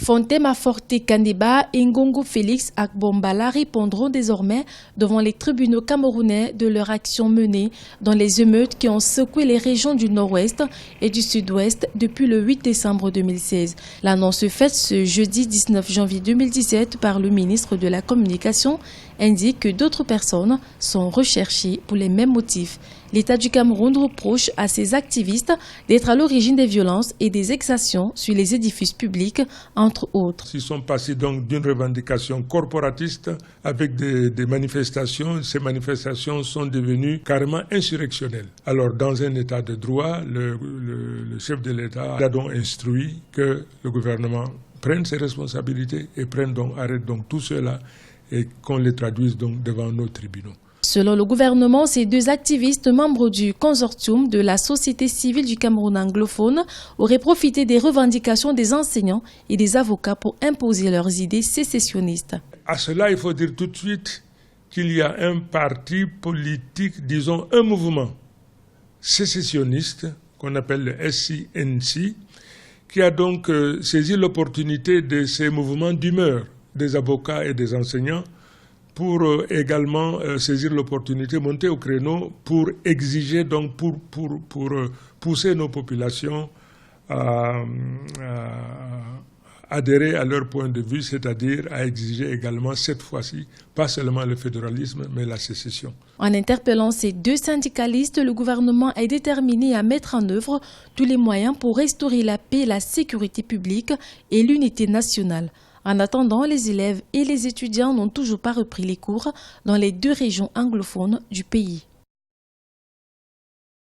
Fontema Forte Kaneba et Ngongo Félix Akbombala répondront désormais devant les tribunaux camerounais de leur action menée dans les émeutes qui ont secoué les régions du nord-ouest et du sud-ouest depuis le 8 décembre 2016. L'annonce faite ce jeudi 19 janvier 2017 par le ministre de la Communication indique que d'autres personnes sont recherchées pour les mêmes motifs. L'État du Cameroun reproche à ses activistes d'être à l'origine des violences et des exactions sur les édifices publics, entre autres. Ils sont passés donc d'une revendication corporatiste avec des manifestations. Ces manifestations sont devenues carrément insurrectionnelles. Alors, dans un état de droit, le chef de l'État a donc instruit que le gouvernement prenne ses responsabilités et arrête donc tout cela et qu'on les traduise donc devant nos tribunaux. Selon le gouvernement, ces deux activistes membres du consortium de la société civile du Cameroun anglophone auraient profité des revendications des enseignants et des avocats pour imposer leurs idées sécessionnistes. À cela, il faut dire tout de suite qu'il y a un parti politique, disons un mouvement sécessionniste qu'on appelle le SCNC, qui a donc saisi l'opportunité de ces mouvements d'humeur des avocats et des enseignants pour également saisir l'opportunité, monter au créneau pour exiger, donc pour pousser nos populations à adhérer à leur point de vue, c'est-à-dire à exiger également cette fois-ci, pas seulement le fédéralisme, mais la sécession. En interpellant ces deux syndicalistes, le gouvernement est déterminé à mettre en œuvre tous les moyens pour restaurer la paix, la sécurité publique et l'unité nationale. En attendant, les élèves et les étudiants n'ont toujours pas repris les cours dans les deux régions anglophones du pays.